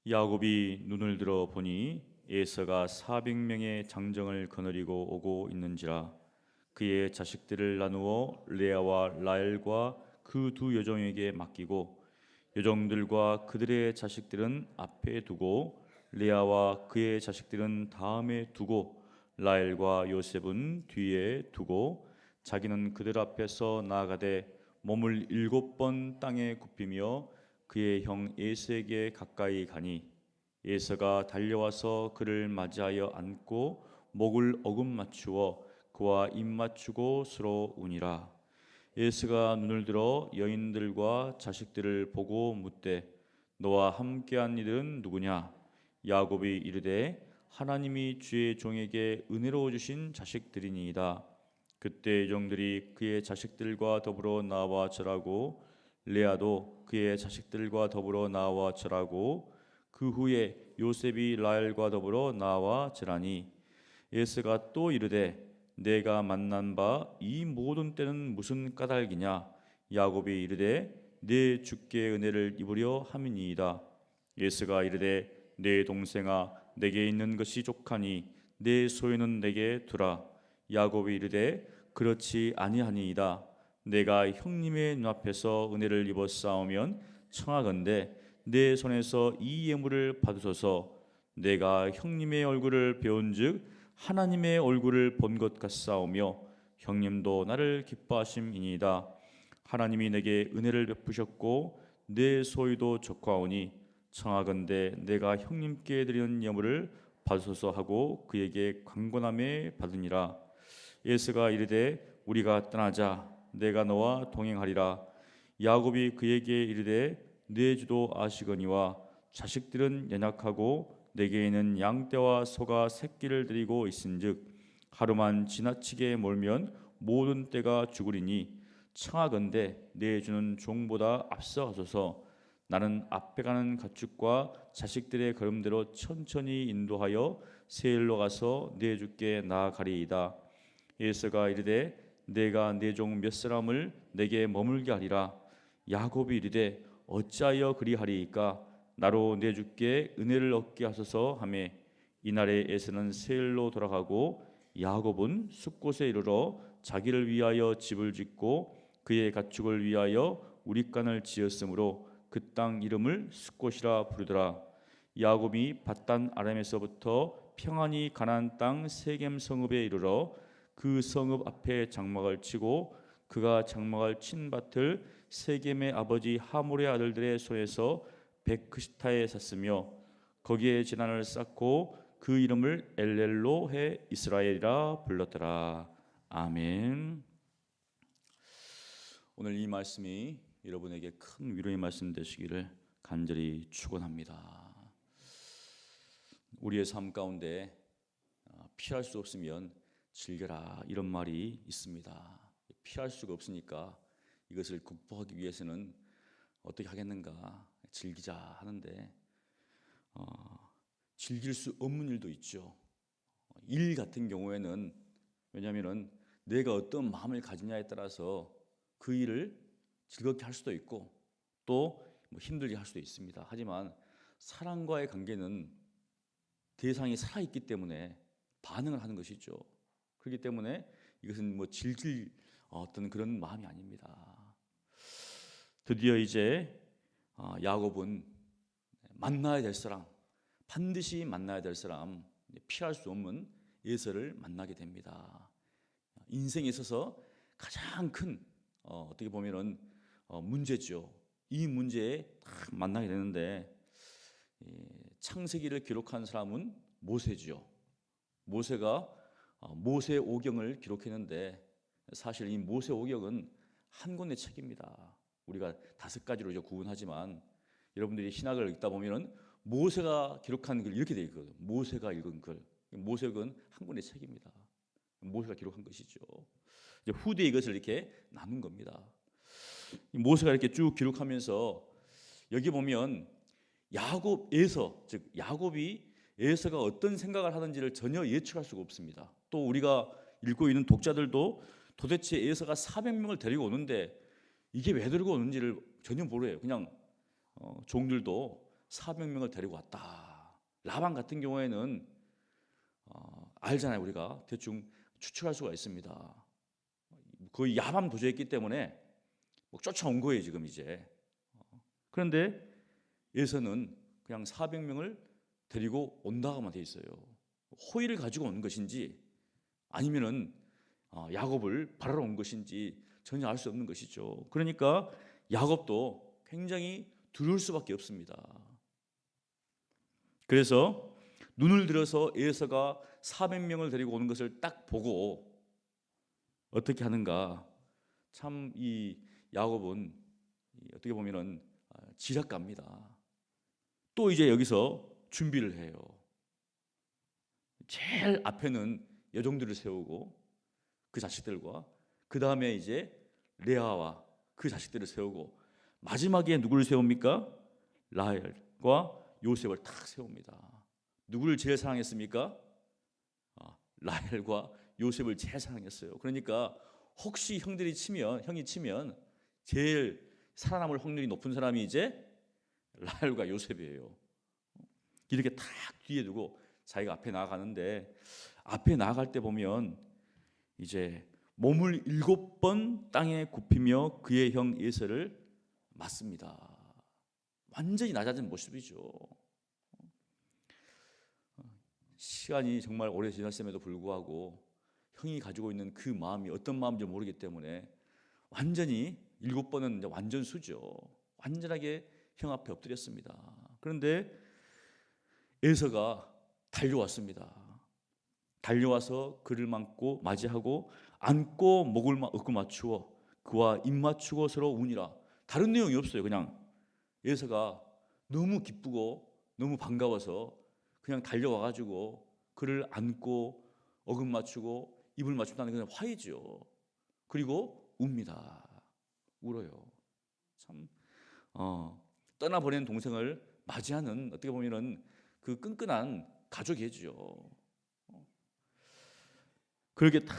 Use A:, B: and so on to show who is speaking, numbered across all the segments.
A: 야곱이 눈을 들어 보니 에서가 400명의 장정을 거느리고 오고 있는지라. 그의 자식들을 나누어 레아와 라헬과 그 두 여종에게 맡기고 여종들과 그들의 자식들은 앞에 두고 레아와 그의 자식들은 다음에 두고 라헬과 요셉은 뒤에 두고 자기는 그들 앞에서 나아가되 몸을 7번 땅에 굽히며 그의 형 에서에게 가까이 가니 에서가 달려와서 그를 맞이하여 안고 목을 어금 맞추어 그와 입 맞추고 서로 우니라. 에서가 눈을 들어 여인들과 자식들을 보고 묻되 너와 함께한 이들은 누구냐? 야곱이 이르되 하나님이 주의 종에게 은혜로 주신 자식들이니이다. 그때 종들이 그의 자식들과 더불어 나와 절하고 레아도 그의 자식들과 더불어 나와 절하고 그 후에 요셉이 라헬과 더불어 나와 절하니 에스가 또 이르되 내가 만난 바 이 모든 때는 무슨 까닭이냐? 야곱이 이르되 내 주께 은혜를 입으려 함이니이다. 에스가 이르되 내 동생아 내게 있는 것이 족하니 내 소유는 내게 두라. 야곱이 이르되 그렇지 아니하니이다. 내가 형님의 눈앞에서 은혜를 입어 싸우면 청하건대 내 손에서 이 예물을 받으소서. 내가 형님의 얼굴을 배운즉 하나님의 얼굴을 본 것 같사오며 형님도 나를 기뻐하심이니이다. 하나님이 내게 은혜를 베푸셨고 내 소유도 적과오니 청하건대 내가 형님께 드리는 예물을 받으소서 하고 그에게 강권함에 받으니라. 에스가 이르되 우리가 떠나자. 내가 너와 동행하리라. 야곱이 그에게 이르되 내 주도 아시거니와 자식들은 연약하고 내게에는 양떼와 소가 새끼를 들이고 있은즉 하루만 지나치게 몰면 모든 떼가 죽으리니 청하건대 내 주는 종보다 앞서가소서. 나는 앞에 가는 가축과 자식들의 걸음대로 천천히 인도하여 세일로 가서 내 주께 나아가리이다. 에서가 이르되 내가 내 종 몇 사람을 내게 머물게 하리라. 야곱이 이르되 어찌하여 그리하리이까? 나로 내 주께 은혜를 얻게 하소서 하며 이날에 에서는 세일로 돌아가고 야곱은 숫곳에 이르러 자기를 위하여 집을 짓고 그의 가축을 위하여 우릿간을 지었으므로 그 땅 이름을 숫곳이라 부르더라. 야곱이 밧단 아람에서부터 평안히 가나안 땅 세겜 성읍에 이르러 그 성읍 앞에 장막을 치고 그가 장막을 친 밭을 세겜의 아버지 하몰의 아들들의 손에서 베크시타에 샀으며 거기에 제단을 쌓고 그 이름을 엘렐로 해 이스라엘이라 불렀더라. 아멘. 오늘 이 말씀이 여러분에게 큰 위로의 말씀 되시기를 간절히 축원합니다. 우리의 삶 가운데 피할 수 없으면 즐겨라 이런 말이 있습니다. 피할 수가 없으니까 이것을 극복하기 위해서는 어떻게 하겠는가? 즐기자 하는데 즐길 수 없는 일도 있죠. 일 같은 경우에는 왜냐하면 내가 어떤 마음을 가지냐에 따라서 그 일을 즐겁게 할 수도 있고 또 힘들게 할 수도 있습니다. 하지만 사랑과의 관계는 대상이 살아있기 때문에 반응을 하는 것이죠. 그렇기 때문에 이것은 질질 어떤 그런 마음이 아닙니다. 드디어 이제 야곱은 만나야 될 사람, 반드시 만나야 될 사람, 피할 수 없는 에서를 만나게 됩니다. 인생에 있어서 가장 큰 어떻게 보면은 문제죠. 이 문제에 딱 만나게 되는데 창세기를 기록한 사람은 모세죠. 모세가 모세오경을 기록했는데 사실 이 모세오경은 한 권의 책입니다. 우리가 5가지로 구분하지만 여러분들이 신학을 읽다 보면은 모세가 기록한 글 이렇게 되어 있거든요. 모세가 읽은 글. 모세오경은 한 권의 책입니다. 모세가 기록한 것이죠. 이제 후대에 이것을 이렇게 나눈 겁니다. 모세가 이렇게 쭉 기록하면서 여기 보면 야곱에서 즉 야곱이 에서가 어떤 생각을 하는지를 전혀 예측할 수가 없습니다. 또 우리가 읽고 있는 독자들도 도대체 에서가 400명을 데리고 오는데 이게 왜 데리고 오는지를 전혀 모르요. 그냥 종들도 400명을 데리고 왔다. 라반 같은 경우에는 알잖아요. 우리가 대충 추측할 수가 있습니다. 거의 야밤 도주했기 때문에 쫓아온 거예요 지금 이제. 그런데 에서는 그냥 400명을 데리고 온다고만 돼 있어요. 호의를 가지고 온 것인지 아니면은 야곱을 바라러 온 것인지 전혀 알 수 없는 것이죠. 그러니까 야곱도 굉장히 두려울 수밖에 없습니다. 그래서 눈을 들어서 에서가 400명을 데리고 오는 것을 딱 보고 어떻게 하는가? 참 이 야곱은 어떻게 보면은 지략가입니다. 또 이제 여기서 준비를 해요. 제일 앞에는 여종들을 세우고 그 자식들과 그 다음에 이제 레아와 그 자식들을 세우고 마지막에 누구를 세웁니까? 라헬과 요셉을 탁 세웁니다. 누구를 제일 사랑했습니까? 라헬과 요셉을 제일 사랑했어요. 그러니까 혹시 형이 치면 제일 살아남을 확률이 높은 사람이 이제 라헬과 요셉이에요. 이렇게 탁 뒤에 두고 자기가 앞에 나아가는데 앞에 나아갈 때 보면 이제 몸을 7번 땅에 굽히며 그의 형 에서를 맞습니다. 완전히 낮아진 모습이죠. 시간이 정말 오래 지났음에도 불구하고 형이 가지고 있는 그 마음이 어떤 마음인지 모르기 때문에 완전히 7번은 이제 완전수죠. 완전하게 형 앞에 엎드렸습니다. 그런데 에서가 달려왔습니다. 달려와서 그를 맞고 맞이하고 안고 목을 얻고 맞추어 그와 입 맞추고 서로 우니라. 다른 내용이 없어요. 그냥 에서가 너무 기쁘고 너무 반가워서 그냥 달려와가지고 그를 안고 어금 맞추고 입을 맞춘다는 게 그냥 화해죠. 그리고 웁니다. 울어요. 참 떠나보낸 동생을 맞이하는 어떻게 보면은 그 끈끈한 가족이죠. 그렇게 다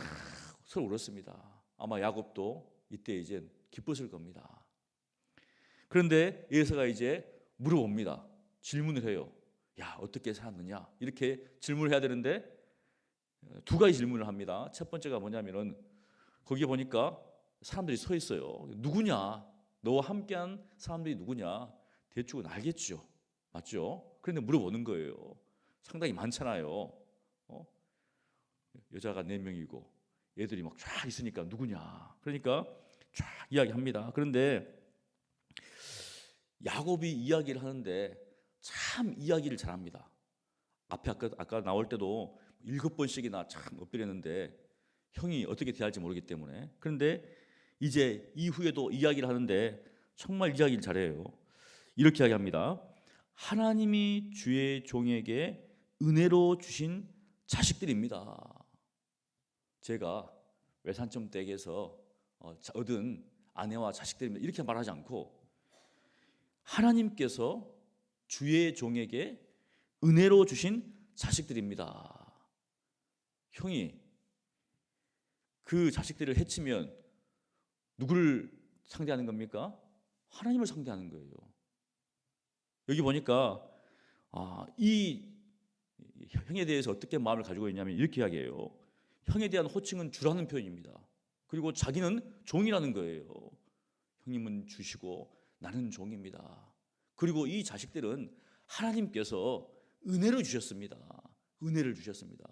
A: 서로 울었습니다. 아마 야곱도 이때 이제 기뻤을 겁니다. 그런데 에서가 이제 물어봅니다. 질문을 해요. 야, 어떻게 살았느냐? 이렇게 질문을 해야 되는데 두 가지 질문을 합니다. 첫 번째가 뭐냐면은 거기에 보니까 사람들이 서 있어요. 누구냐? 너와 함께한 사람들이 누구냐? 대충은 알겠죠. 맞죠? 그런데 물어보는 거예요. 상당히 많잖아요. 여자가 4명이고 애들이 막 쫙 있으니까 누구냐? 그러니까 쫙 이야기합니다. 그런데 야곱이 이야기를 하는데 참 이야기를 잘합니다. 앞에 아까 나올 때도 7번씩이나 참 엎드렸는데 형이 어떻게 대할지 모르기 때문에. 그런데 이제 이후에도 이야기를 하는데 정말 이야기를 잘해요. 이렇게 이야기합니다. 하나님이 주의 종에게 은혜로 주신 자식들입니다. 제가 외산점 댁에서 얻은 아내와 자식들입니다. 이렇게 말하지 않고 하나님께서 주의 종에게 은혜로 주신 자식들입니다. 형이 그 자식들을 해치면 누구를 상대하는 겁니까? 하나님을 상대하는 거예요. 여기 보니까 이 형에 대해서 어떻게 마음을 가지고 있냐면 이렇게 이야기해요. 형에 대한 호칭은 주라는 표현입니다. 그리고 자기는 종이라는 거예요. 형님은 주시고 나는 종입니다. 그리고 이 자식들은 하나님께서 은혜를 주셨습니다. 은혜를 주셨습니다.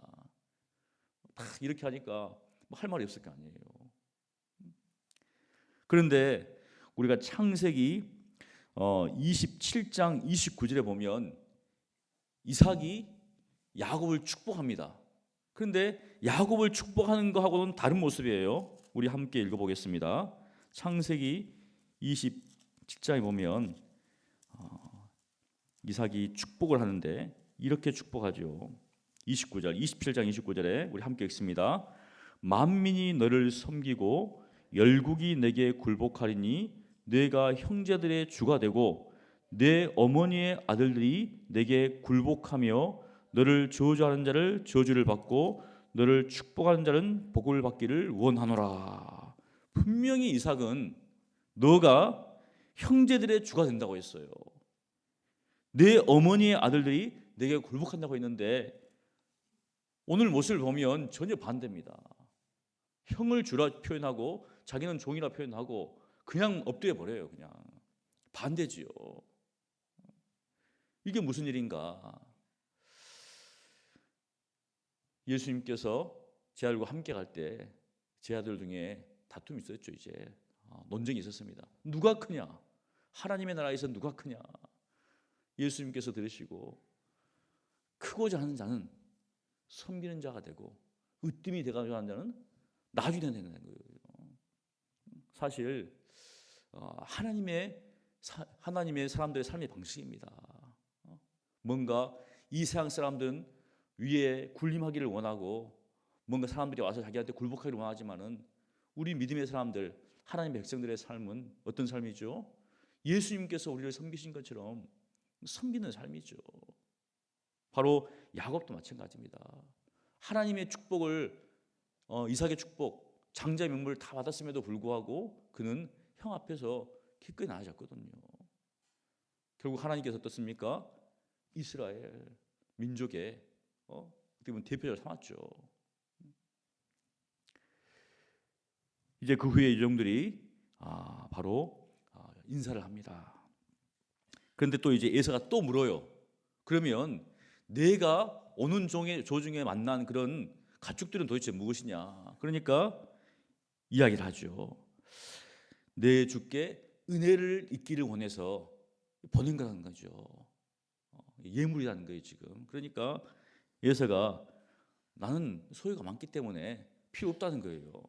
A: 딱 이렇게 하니까 할 말이 없을 거 아니에요. 그런데 우리가 창세기 27장 29절에 보면 이삭이 야곱을 축복합니다. 그런데 야곱을 축복하는 거하고는 다른 모습이에요. 우리 함께 읽어보겠습니다. 창세기 27장에 보면 이삭이 축복을 하는데 이렇게 축복하죠. 27장 29절에 우리 함께 읽습니다. 만민이 너를 섬기고 열국이 내게 굴복하리니 내가 형제들의 주가 되고 내 어머니의 아들들이 내게 굴복하며 너를 저주하는 자를 저주를 받고 너를 축복하는 자는 복을 받기를 원하노라. 분명히 이삭은 너가 형제들의 주가 된다고 했어요. 내 어머니의 아들들이 내게 굴복한다고 했는데 오늘 모습을 보면 전혀 반대입니다. 형을 주라 표현하고 자기는 종이라 표현하고 그냥 엎드려 버려요. 그냥 반대지요. 이게 무슨 일인가? 예수님께서 제 아들과 함께 갈 때 제 아들 중에 다툼이 있었죠. 이제 논쟁이 있었습니다. 누가 크냐? 하나님의 나라에서 누가 크냐? 예수님께서 들으시고 크고자 하는 자는 섬기는 자가 되고 으뜸이 되고자 하는 자는 나중에 되는 거예요. 사실 하나님의 사람들의 삶의 방식입니다. 뭔가 이 세상 사람들은 위에 군림하기를 원하고 뭔가 사람들이 와서 자기한테 굴복하기를 원하지만은 우리 믿음의 사람들, 하나님의 백성들의 삶은 어떤 삶이죠? 예수님께서 우리를 섬기신 것처럼 섬기는 삶이죠. 바로 야곱도 마찬가지입니다. 하나님의 축복을 이삭의 축복, 장자 명분을 다 받았음에도 불구하고 그는 형 앞에서 기꺼이 나아졌거든요. 결국 하나님께서 어떻습니까? 이스라엘 민족의 어떻게 보면 대표자를 삼았죠. 이제 그 후에 이종들이 바로 인사를 합니다. 그런데 또 이제 에서가 또 물어요. 그러면 내가 오는 조중에 만난 그런 가축들은 도대체 무엇이냐? 그러니까 이야기를 하죠. 내 주께 은혜를 잊기를 원해서 보낸 거라는 거죠. 예물이라는 거예요 지금. 그러니까 에서가 나는 소유가 많기 때문에 필요 없다는 거예요.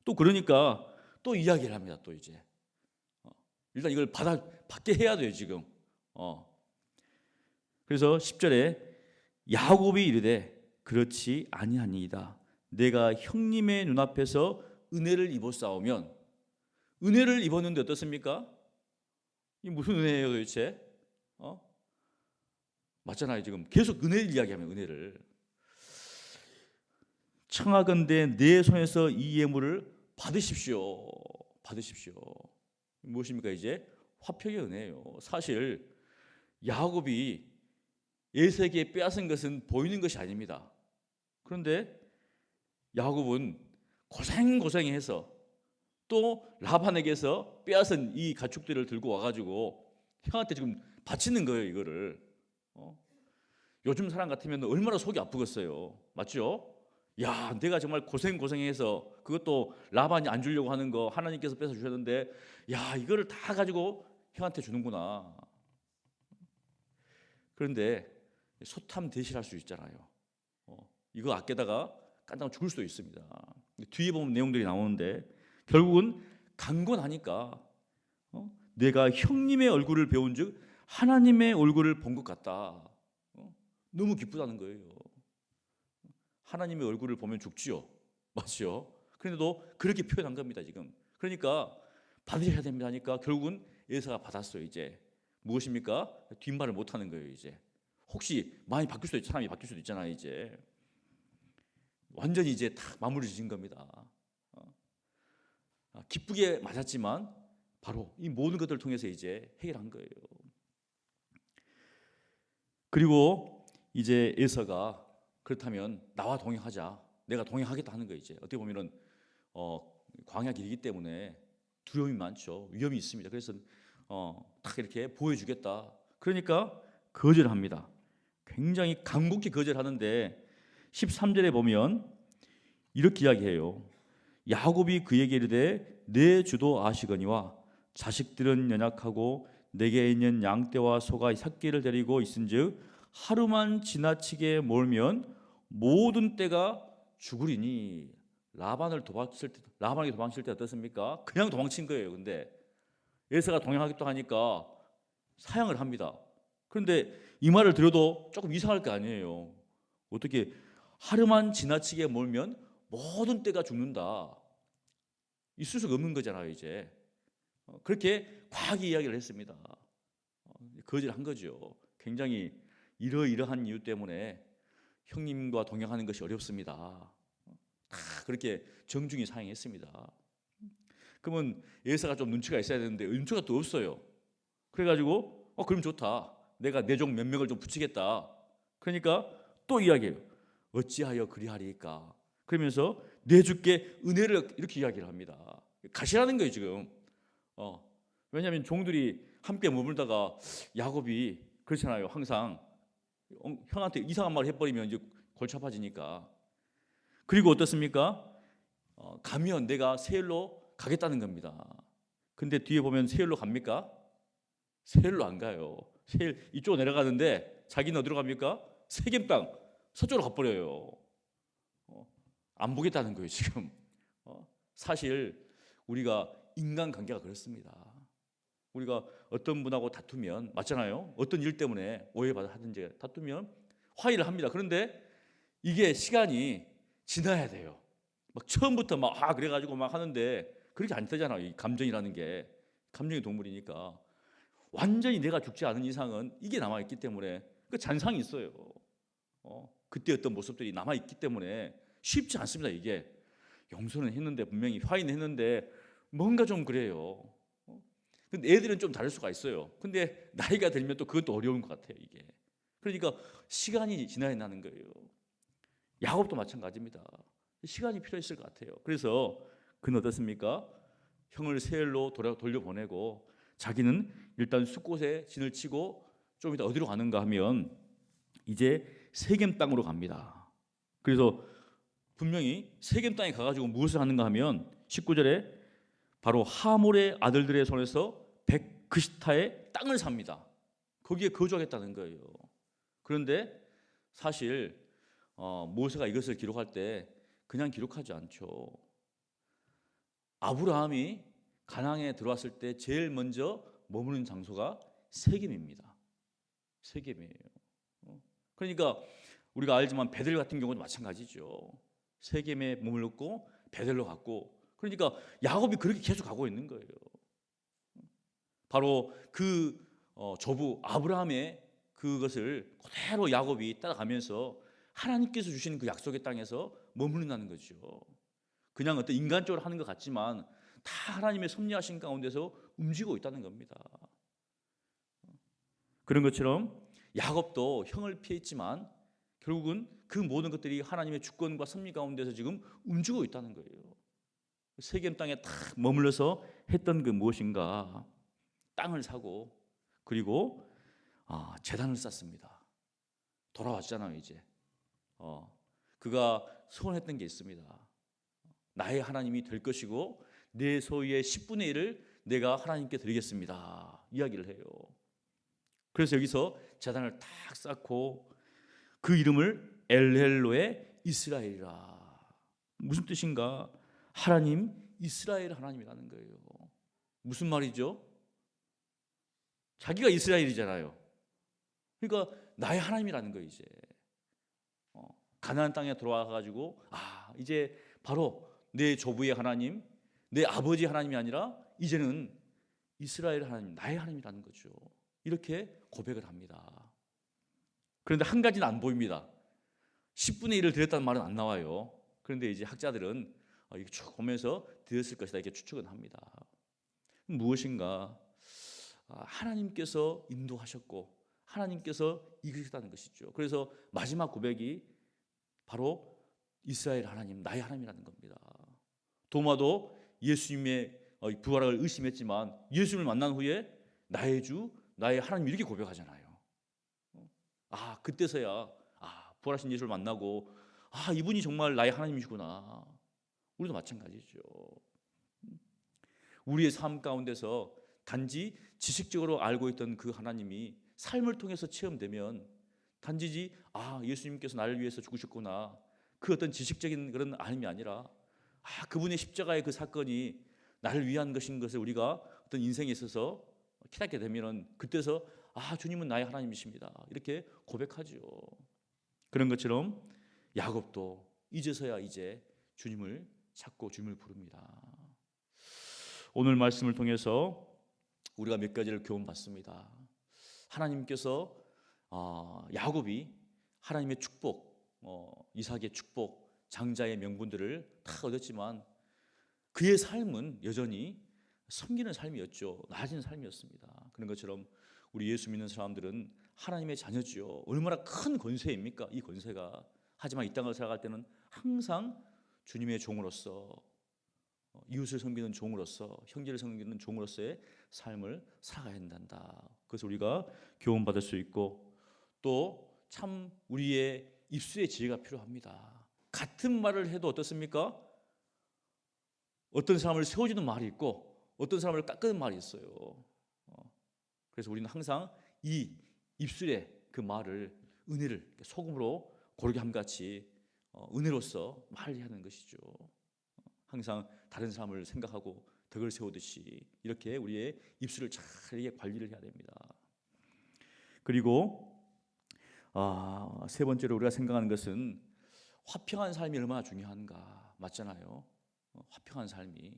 A: 또 그러니까 또 이야기를 합니다. 또 이제 일단 이걸 받게 해야 돼요 지금. 그래서 10절에 야곱이 이르되 그렇지 아니하니이다. 내가 형님의 눈앞에서 은혜를 입었사오면, 은혜를 입었는데 어떻습니까? 이 무슨 은혜예요 도대체? 맞잖아요. 지금 계속 은혜를 이야기하면 은혜를. 청하건대 내 손에서 이 예물을 받으십시오. 무엇입니까? 이제 화평의 은혜예요. 사실 야곱이 에서에게 빼앗은 것은 보이는 것이 아닙니다. 그런데 야곱은 고생해서 또 라반에게서 빼앗은 이 가축들을 들고 와가지고 형한테 지금 바치는 거예요. 이거를. 요즘 사람 같으면 얼마나 속이 아프겠어요. 맞죠? 야, 내가 정말 고생해서 그것도 라반이 안 주려고 하는 거 하나님께서 뺏어 주셨는데, 야, 이거를 다 가지고 형한테 주는구나. 그런데 소탐 대실할 수 있잖아요. 이거 아껴다가 깐당 죽을 수도 있습니다. 뒤에 보면 내용들이 나오는데 결국은 강권하니까 내가 형님의 얼굴을 배운즉 하나님의 얼굴을 본 것 같다. 너무 기쁘다는 거예요. 하나님의 얼굴을 보면 죽지요. 맞죠? 그런데도 그렇게 표현한 겁니다 지금. 그러니까 받으셔야 됩니다 하니까 결국은 에서가 받았어요. 이제 무엇입니까? 뒷말을 못하는 거예요. 이제 혹시 마음이 바뀔 수도 있죠. 사람이 바뀔 수도 있잖아요. 이제 완전히 이제 다 마무리 지은 겁니다. 기쁘게 맞았지만 바로 이 모든 것들을 통해서 이제 해결한 거예요. 그리고 이제 에서가 그렇다면 나와 동행하자. 내가 동행하겠다 하는 거예요. 이제 어떻게 보면은 광야 길이기 때문에 두려움이 많죠. 위험이 있습니다. 그래서 딱 이렇게 보여주겠다. 그러니까 거절합니다. 굉장히 간곡히 거절하는데 13절에 보면 이렇게 이야기해요. 야곱이 그에게 이르되 내 주도 아시거니와 자식들은 연약하고 내게 있는 양떼와 소가 새끼를 데리고 있은즉 하루만 지나치게 몰면 모든 떼가 죽으리니. 라반에게 도망칠 때 어떻습니까? 그냥 도망친 거예요. 근데 에서가 동행하겠다 하니까 사양을 합니다. 그런데 이 말을 들어도 조금 이상할 거 아니에요. 어떻게 하루만 지나치게 몰면 모든 떼가 죽는다. 있을 수가 없는 거잖아요. 이제 그렇게 과하게 이야기를 했습니다. 거절한 거죠. 굉장히 이러이러한 이유 때문에 형님과 동행하는 것이 어렵습니다. 다 그렇게 정중히 사양했습니다. 그러면 에서가 좀 눈치가 있어야 되는데 눈치가 또 없어요. 그래가지고 그럼 좋다. 내가 내 종 몇 명을 좀 붙이겠다. 그러니까 또 이야기해요. 어찌하여 그리하리까? 그러면서 내 주께 은혜를 이렇게 이야기를 합니다. 가시라는 거예요 지금. 왜냐하면 종들이 함께 머물다가 야곱이 그렇잖아요. 항상 형한테 이상한 말을 해버리면 이제 골치 아파지니까. 그리고 어떻습니까? 가면 내가 세일로 가겠다는 겁니다. 근데 뒤에 보면 세일로 갑니까? 세일로 안 가요. 세일 이쪽으로 내려가는데 자기는 어디로 갑니까? 세겜 땅 서쪽으로 가버려요. 안 보겠다는 거예요 지금. 사실 우리가 인간관계가 그렇습니다. 우리가 어떤 분하고 다투면 맞잖아요. 어떤 일 때문에 오해받아 하든지 다투면 화해를 합니다. 그런데 이게 시간이 지나야 돼요. 막 처음부터 막 그래가지고 막 하는데 그렇게 안 되잖아요. 이 감정이라는 게 감정의 동물이니까 완전히 내가 죽지 않은 이상은 이게 남아 있기 때문에 그 잔상이 있어요. 그때 어떤 모습들이 남아 있기 때문에 쉽지 않습니다. 이게 용서는 했는데 분명히 화해는 했는데 뭔가 좀 그래요. 근데 애들은 좀 다를 수가 있어요. 근데 나이가 들면 또 그것도 어려운 것 같아요. 이게 그러니까 시간이 지나야 나는 거예요. 야곱도 마찬가지입니다. 시간이 필요했을 것 같아요. 그래서 그는 어떻습니까? 형을 세일로 돌려보내고 자기는 일단 숫곳에 진을 치고 좀 이따 어디로 가는가 하면 이제 세겜 땅으로 갑니다. 그래서 분명히 세겜 땅에 가가지고 무엇을 하는가 하면 19절에 바로 하몰의 아들들의 손에서 백그시타의 땅을 삽니다. 거기에 거주하겠다는 거예요. 그런데 사실 모세가 이것을 기록할 때 그냥 기록하지 않죠. 아브라함이 가나안에 들어왔을 때 제일 먼저 머무는 장소가 세겜입니다. 세겜이에요. 그러니까 우리가 알지만 베델 같은 경우도 마찬가지죠. 세겜에 머물렀고 베델로 갔고 그러니까 야곱이 그렇게 계속 가고 있는 거예요. 바로 그 조부 아브라함의 그것을 그대로 야곱이 따라가면서 하나님께서 주시는 그 약속의 땅에서 머무른다는 거죠. 그냥 어떤 인간적으로 하는 것 같지만 다 하나님의 섭리하신 가운데서 움직이고 있다는 겁니다. 그런 것처럼 야곱도 형을 피했지만 결국은 그 모든 것들이 하나님의 주권과 섭리 가운데서 지금 움직이고 있다는 거예요. 세겜 땅에 딱 머물러서 했던 그 무엇인가 땅을 사고 그리고 제단을 쌓습니다. 돌아왔잖아요 이제. 그가 소원했던 게 있습니다. 나의 하나님이 될 것이고 내 소유의 10분의 1을 내가 하나님께 드리겠습니다. 이야기를 해요. 그래서 여기서 제단을 딱 쌓고 그 이름을 엘헬로의 이스라엘이라. 무슨 뜻인가? 하나님 이스라엘 하나님이라는 거예요. 무슨 말이죠? 자기가 이스라엘이잖아요. 그러니까 나의 하나님이라는 거예요. 이제 가나안 땅에 들어와가지고 이제 바로 내 조부의 하나님, 내 아버지 하나님이 아니라 이제는 이스라엘 하나님, 나의 하나님이라는 거죠. 이렇게 고백을 합니다. 그런데 한 가지는 안 보입니다. 10분의 1을 드렸다는 말은 안 나와요. 그런데 이제 학자들은 이렇게 쭉 보면서 드렸을 것이다 이렇게 추측은 합니다. 무엇인가? 하나님께서 인도하셨고 하나님께서 이끄셨다는 것이죠. 그래서 마지막 고백이 바로 이스라엘 하나님, 나의 하나님이라는 겁니다. 도마도 예수님의 부활을 의심했지만 예수님을 만난 후에 나의 주, 나의 하나님 이렇게 고백하잖아요. 그때서야 부활하신 예수를 만나고 이분이 정말 나의 하나님이시구나. 우리도 마찬가지죠. 우리의 삶 가운데서 단지 지식적으로 알고 있던 그 하나님이 삶을 통해서 체험되면 단지 예수님께서 나를 위해서 죽으셨구나 그 어떤 지식적인 그런 아님이 아니라 그분의 십자가의 그 사건이 나를 위한 것인 것을 우리가 어떤 인생에 있어서 깨닫게 되면 그때서 주님은 나의 하나님이십니다 이렇게 고백하죠. 그런 것처럼 야곱도 이제서야 이제 주님을 찾고 주님을 부릅니다. 오늘 말씀을 통해서 우리가 몇 가지를 교훈받습니다. 하나님께서 야곱이 하나님의 축복, 이삭의 축복, 장자의 명분들을 다 얻었지만 그의 삶은 여전히 섬기는 삶이었죠. 낮은 삶이었습니다. 그런 것처럼 우리 예수 믿는 사람들은 하나님의 자녀지요. 얼마나 큰 권세입니까? 이 권세가. 하지만 이 땅을 살아갈 때는 항상 주님의 종으로서, 이웃을 섬기는 종으로서, 형제를 섬기는 종으로서의 삶을 살아가야 한다. 그래서 우리가 교훈받을 수 있고, 또 참 우리의 입술의 지혜가 필요합니다. 같은 말을 해도 어떻습니까? 어떤 사람을 세워주는 말이 있고 어떤 사람을 깎는 말이 있어요. 그래서 우리는 항상 이 입술의 그 말을, 은혜를 소금으로 고르게 함같이 은혜로서 말해야 하는 것이죠. 항상 다른 사람을 생각하고 덕을 세우듯이 이렇게 우리의 입술을 잘 관리를 해야 됩니다. 그리고 세 번째로 우리가 생각하는 것은 화평한 삶이 얼마나 중요한가. 맞잖아요. 화평한 삶이.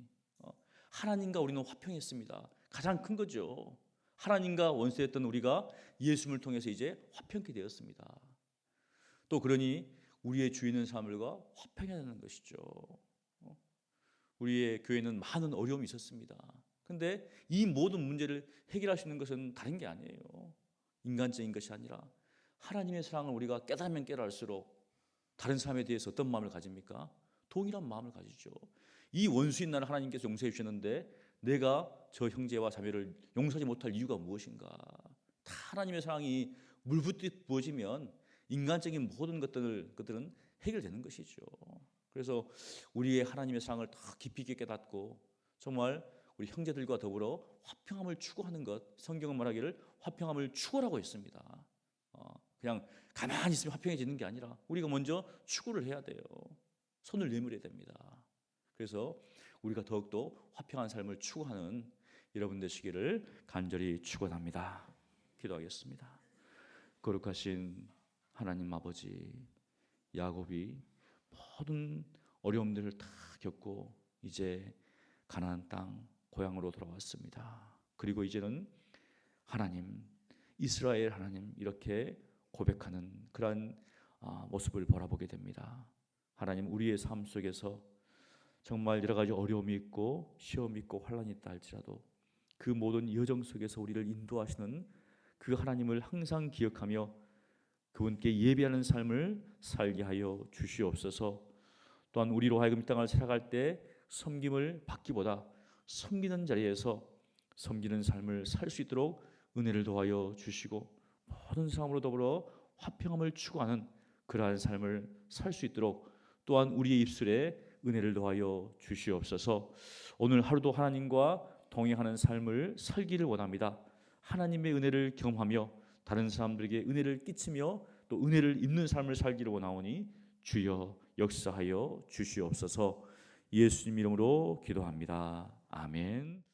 A: 하나님과 우리는 화평했습니다. 가장 큰 거죠. 하나님과 원수였던 우리가 예수님을 통해서 이제 화평케 되었습니다. 또 그러니 우리의 주위 있는 사람들과 화평해야 하는 것이죠. 우리의 교회는 많은 어려움이 있었습니다. 그런데 이 모든 문제를 해결할 수 있는 것은 다른 게 아니에요. 인간적인 것이 아니라 하나님의 사랑을 우리가 깨달으면 깨달을수록 다른 사람에 대해서 어떤 마음을 가집니까? 동일한 마음을 가지죠. 이 원수인 나를 하나님께서 용서해 주셨는데 내가 저 형제와 자매를 용서하지 못할 이유가 무엇인가? 다 하나님의 사랑이 물붓듯 부어지면 인간적인 모든 것들은 해결되는 것이죠. 그래서 우리의 하나님의 사랑을 더 깊이 있게 깨닫고 정말 우리 형제들과 더불어 화평함을 추구하는 것, 성경은 말하기를 화평함을 추구하라고 했습니다. 그냥 가만히 있으면 화평해지는 게 아니라 우리가 먼저 추구를 해야 돼요. 손을 내밀어야 됩니다. 그래서 우리가 더욱더 화평한 삶을 추구하는 여러분 되시기를 간절히 축원합니다. 기도하겠습니다. 거룩하신 하나님 아버지, 야곱이 모든 어려움들을 다 겪고 이제 가나안 땅 고향으로 돌아왔습니다. 그리고 이제는 하나님, 이스라엘 하나님 이렇게 고백하는 그러한 모습을 바라보게 됩니다. 하나님, 우리의 삶 속에서 정말 여러 가지 어려움이 있고 시험이 있고 환란이 있다 할지라도 그 모든 여정 속에서 우리를 인도하시는 그 하나님을 항상 기억하며 그분께 예배하는 삶을 살게 하여 주시옵소서. 또한 우리로 하여금 이 땅을 살아갈 때 섬김을 받기보다 섬기는 자리에서 섬기는 삶을 살 수 있도록 은혜를 더하여 주시고 모든 사람으로 더불어 화평함을 추구하는 그러한 삶을 살 수 있도록 또한 우리의 입술에 은혜를 더하여 주시옵소서. 오늘 하루도 하나님과 동행하는 삶을 살기를 원합니다. 하나님의 은혜를 경험하며 다른 사람들에게 은혜를 끼치며 또 은혜를 입는 삶을 살기를 원하오니 주여 역사하여 주시옵소서. 예수님 이름으로 기도합니다. 아멘.